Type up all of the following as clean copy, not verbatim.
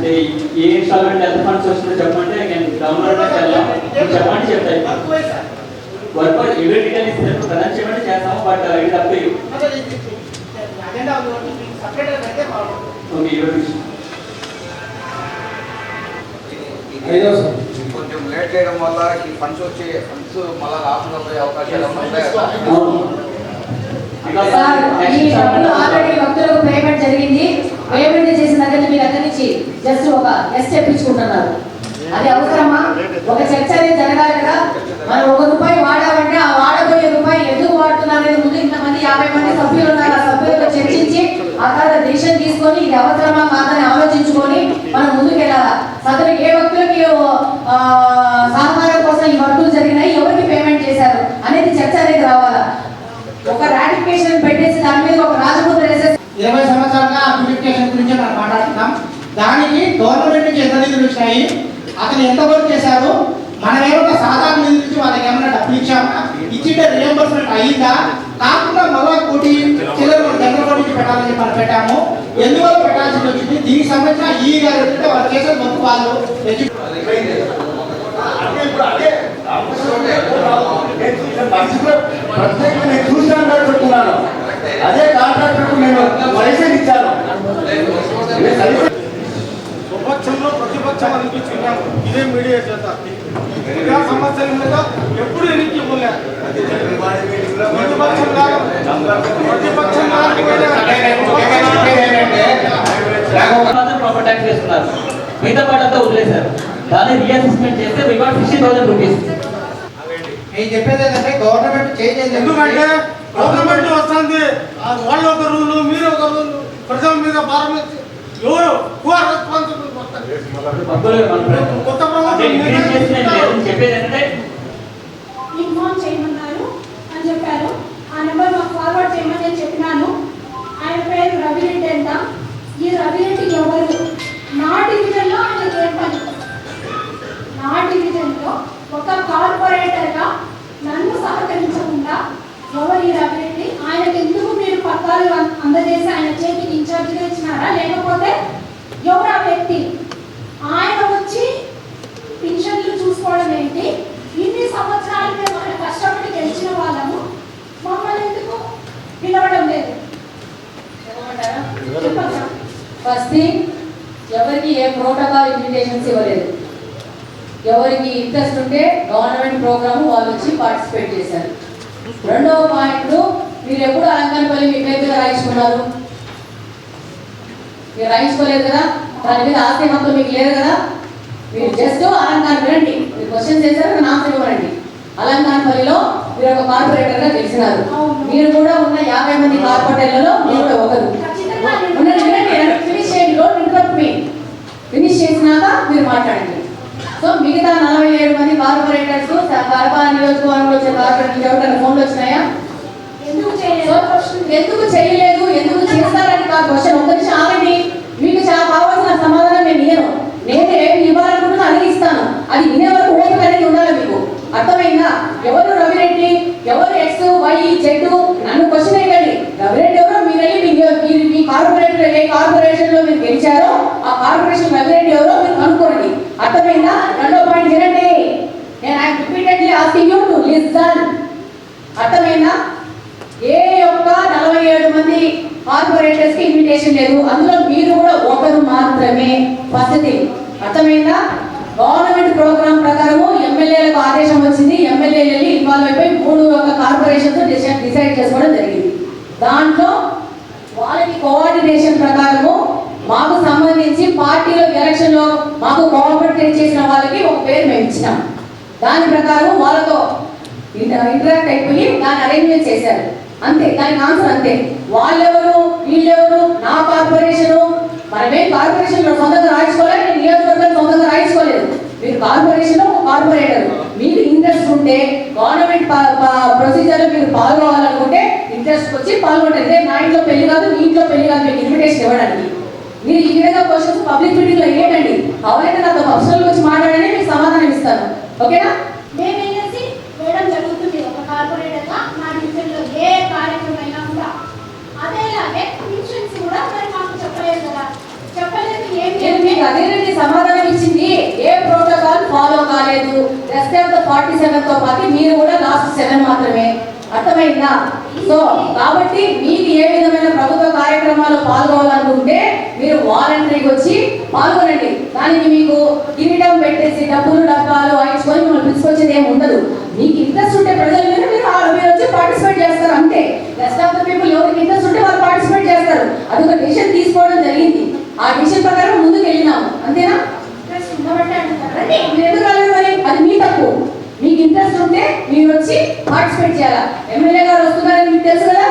అంటే ఏ ఇన్స్టాల్మెంట్ ఎంత ఫండ్స్ వస్తుందో చెప్పంటే నేను డౌన్లోడ్ చెప్పండి చెప్తాయి వర్క్ ఎవరి డీటెయిల్ ఇస్తారు ప్రజెంట్ చేయమంటే చేస్తాము బట్ ఇది తప్ప కొంచెం లేట్ చేయడం వల్ల ఈ ఫండ్స్ మళ్ళీ రాకుండా పోయే అవకాశాలు ఉంటాయి. ఆల్రెడీ భక్తులకు పేమెంట్ జరిగింది. పేమెంట్ చేసిన దగ్గర మీరు అక్కడి నుంచి జస్ట్ ఒక ఎస్ చెప్పించుకుంటున్నారు. అది అవసరమా? ఒక చర్చ అనేది జరగాలి కదా. మనం ₹1 వాడామంటే ఆ వాడబోయే రూపాయి ఎందుకు వాడుతున్నారు అనేది ముందు ఇంతమంది 50 మంది సభ్యులు ఉన్నారు. ఆ సభ్యులతో చర్చించి ఆ తర్వాత డిసిషన్ తీసుకొని ఇది అవసరమా కాదని ఆలోచించుకొని మనం ముందుకు వెళ్ళాలా. అతను ఏ భక్తులకి సహకారం కోసం ఈ వర్కులు జరిగినాయి, ఎవరికి పేమెంట్ చేశారు అనేది చర్చ అనేది రావాలా. ఒక రాటిఫికేషన్ పెట్టేసి దాని మీద ఒక రాజముద్ర వేసేసి 20 సంవత్సరాలుగా ప్యూరిఫికేషన్ గురించి మనం మాట్లాడుతున్నాం. దానికి గవర్నమెంట్ నుంచి ఎంత నిధులు వచ్చినాయి, అతను ఎంత వర్క్ చేశారు, మనమేమన్నా సాధారణ నిధుల నుంచి వాళ్ళకి ఏమైనా డబ్బులు ఇచ్చామా, ఇచ్చింటే రియంబర్స్మెంట్ అయ్యిందా, కాకుండా మళ్ళా కోటి చిల్లర జనరల్ నుంచి పెట్టాలని మనం పెట్టాము. ఎందువల్ల పెట్టాల్సి వచ్చింది, దీనికి సంబంధించిన ఈ గారు వాళ్ళు చేసే వర్క్ వాళ్ళు నేను చూసాను పెట్టుకున్నాను. అదే కాంట్రాక్టర్ నేను లైసెన్స్ ఇచ్చాను. స్వపక్షంలో ప్రతిపక్షం అనిపించుకున్నాము. ఇదే మీడియా చేత సమస్యల మీద ఎప్పుడు ఎన్నిక ఇవ్వలే. ప్రాపర్ ట్యాక్స్ వేస్తున్నారు, మిగతా పాటంతా వదిలేశారు. దాన్ని రీఅసెస్మెంట్ చేస్తే we got 60,000 రూపీస్. నేను చెప్పేది ఏంటంటే గవర్నమెంట్ చేంజ్ ఎందుకంటే గవర్నమెంట్ వస్తుంది, వాళ్ళు ఒక రూలు మీరు ఒక రూలు, ప్రజల మీద భారం ఎవరు రెస్పాన్సిబుల్ కొత్త చెప్పేది ఏంటంటే ఇన్ఫార్మ్ చేయమన్నారు అని చెప్పారు. ఆ నెంబర్ మాకు ఫార్వర్డ్ చేయమని నేను చెప్పినాను. ఆయన పేరు రవిరెడ్డి అంట. ఈ రవిరెడ్డి ఎవరు? నా డివిజన్లో ఆయనకి ఏం పని? నా డివిజన్లో ఒక కార్పొరేటర్గా నన్ను సహకరించకుండా ఎవరు ఈ రవిరెడ్డి? ఆయనకు ఎందుకు మీరు పత్రాలు అందజేసి ఆయన చేతికి ఇన్ఛార్జిగా ఇచ్చినారా, లేకపోతే ఎవరు ఆ వ్యక్తి? ఆయన వచ్చి పెన్షన్లు చూసుకోవడం ఏంటి? ఇన్ని సంవత్సరాలు మేము ఆయన కష్టపడి గెలిచిన వాళ్ళము, మమ్మల్ని ఎందుకు పిలవడం లేదు? ఫస్ట్ థింగ్, ఎవరికి ఏ ప్రోటోకాల్ ఇన్విటేషన్స్ ఇవ్వలేదు. ఎవరికి ఇంట్రెస్ట్ ఉంటే గవర్నమెంట్ ప్రోగ్రామ్ వాళ్ళు వచ్చి పార్టిసిపేట్ చేశారు. రెండవ పాయింట్, మీరు ఎప్పుడు అలంకారపల్లి మీ పేరు మీద రాయించుకున్నారు? మీరు రాయించుకోలేదు కదా, దాని మీద ఆస్తి హక్కు మీకు లేదు కదా. మీరు జస్ట్ అలంకారం వినండి, మీరు క్వశ్చన్స్ చేశారు, నేను ఆన్సర్ ఇవ్వండి. అలంకారపల్లిలో మీరు ఒక కార్పొరేటర్గా గెలిచినారు. మీరు కూడా ఉన్న 50 మంది కార్పొరేటర్లలో మీరు కూడా ఒకరు. ఫినిష్ చేయండి, డోంట్ ఇంటరప్ట్ మీ. ఫినిష్ చేసినాక మీరు మాట్లాడండి. సో మిగతా 47 మంది కార్పొరేటర్స్ కడప నియోజకవర్గంలో వచ్చే కార్పొరేటర్లు ఎవరికైనా ఫోన్లు వచ్చినాయా? ఎందుకు చేయలేదు, ఎందుకు చేస్తారని కాదు క్వశ్చన్. ఒక్క నిమిషం ఆగండి, మీకు చాలా కావాల్సిన సమాధానం నేను ఇయ్యను. నేను ఏమి ఇవ్వాలనుకుంటున్నా అది ఇస్తాను. అది వినే వరకు ఓపిక అనేది ఉండాలి మీకు. అర్థమైందా? ఎవరు రవిరెడ్డి, ఎవరు ఎక్స్ వై జెడ్, నన్ను క్వశ్చన్ వేయండి. రవిరెడ్డి ఎవరో మీరు వెళ్ళి మీ కార్పొరేటర్ ఏ కార్పొరేషన్ లో మీరు గెలిచారో ఆ కార్పొరేషన్ రవిరెడ్డి ఎవరో మీరు కనుక్కోండి. అర్థమైందా? రెండో పాయింట్ వినండి. నేను I repeatedly asking you to listen. అర్థమైందా? ఏ ఒక్క 47 మంది కార్పొరేటర్స్ కి ఇన్విటేషన్ లేదు, అందులో మీరు కూడా ఒకరు మాత్రమే. ఫస్ట్ థింగ్ అర్థమైందా? గవర్నమెంట్ ప్రోగ్రామ్ ప్రకారము ఎమ్మెల్యేలకు ఆదేశం వచ్చింది, ఎమ్మెల్యేలు వెళ్ళి ఇన్వాల్వ్ అయిపోయి 3 కార్పొరేషన్స్ డిసైడ్ చేసుకోవడం జరిగింది. దాంట్లో వాళ్ళకి కోఆర్డినేషన్ ప్రకారము మాకు సంబంధించి పార్టీలో ఎలక్షన్ లో మాకు కోఆపరేట్ చేసిన వాళ్ళకి ఒక పేరు మేము ఇచ్చినాం. దాని ప్రకారం వాళ్ళతో ఇంటరాక్ట్ అయిపోయి దాన్ని అరేంజ్మెంట్ చేశారు. అంతే, దానికి ఆన్సర్ అంతే. వాళ్ళెవరు వీళ్ళెవరు, నా కార్పొరేషను, మనమేం కార్పొరేషన్ లో సొంతంగా రాయించుకోలేదు, నేను నియోజకవర్గాన్ని సొంతంగా రాయించుకోలేదు. మీరు కార్పొరేషన్ ఒక కార్పొరేటర్, మీకు ఇంట్రెస్ట్ ఉంటే గవర్నమెంట్ ప్రొసీజర్ లో మీరు పాల్గొనాలనుకుంటే ఇంట్రెస్ట్ వచ్చి పాల్గొంటారు. నా ఇంట్లో పెళ్లి కాదు, మీ ఇంట్లో పెళ్లి కాదు మీకు ఇన్విటేషన్ ఇవ్వడానికి. మీరు ఈ విధంగా క్వశ్చన్స్ పబ్లిక్ మీటింగ్ లో ఏంటండి, అవైతే నాతో పర్సనల్ వచ్చి మాట్లాడని మీకు సమాధానం ఇస్తాను. ఓకేనా? మేము వెళ్ళేసి వేయడం జరుగుతుంది ఒక కార్పొరేటర్గా మా డివిజన్లో ఏ కార్యక్రమం అయినా కూడా. అదేలాగే పెన్షన్స్ కూడా మరి మాకు చెప్పలేదు కదా, చెప్పలేదు. ఏం రఘురెడ్డి సమాధానం ఇచ్చింది ఏ ప్రోటోకాల్ ఫాలో కాలేదు. రెస్ట్ ఆఫ్ ద 47 తో పాటు మీరు కూడా లాస్ట్ 7 మాత్రమే. అర్థమైందా? సో కాబట్టి మీకు ఏ విధమైన ప్రభుత్వ కార్యక్రమాలు పాల్గొనాలనుకుంటే మీరు వాలంటరీకి వచ్చి పాల్గొనండి. దానికి మీకు కిరీటం పెట్టేసి డబ్బులు డబ్బాలు వాయించుకొని మిమ్మల్ని పిలుచుకొచ్చేది ఏమి ఉండదు. మీకు ఇంట్రెస్ట్ ఉంటే ప్రజల మీద మీరు వచ్చి పార్టిసిపేట్ చేస్తారు అంతే. రెస్ట్ ఆఫ్ ద పీపుల్ ఎవరికి ఇంట్రెస్ట్ ఉంటే వాళ్ళు పార్టిసిపేట్ చేస్తారు. అది ఒక డిసిషన్ తీసుకోవడం జరిగింది. ఆ డిసిషన్ ప్రకారం ముందుకు వెళ్ళినాము అంతేనా? ఇంట్రెస్ట్ ఉండబట్టే అంటారండి. మీరు ఎందుకు రాలేదు మరి? అది మీ తప్పు. మీకు ఇంట్రెస్ట్ ఉంటే మీరు వచ్చి పార్టిసిపేట్ చేయాలా? ఎమ్మెల్యే గారు వస్తున్నారని మీకు తెలుసు కదా?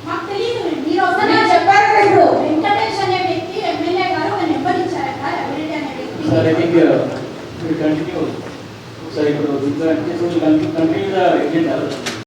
మాకు తెలియదు. మీరు నేను వస్తున్నారు చెప్పాను కదా ఇప్పుడు. వెంకటేష్ అనే వ్యక్తి ఎమ్మెల్యే గారు ఒక నెంబర్ ఇచ్చారట రవిరెడ్డి అనే వ్యక్తి. సార్ ఐ థింక్ మీరు కంటిన్యూ సార్ ఇప్పుడు కంటిన్యూ ద ఎజెండా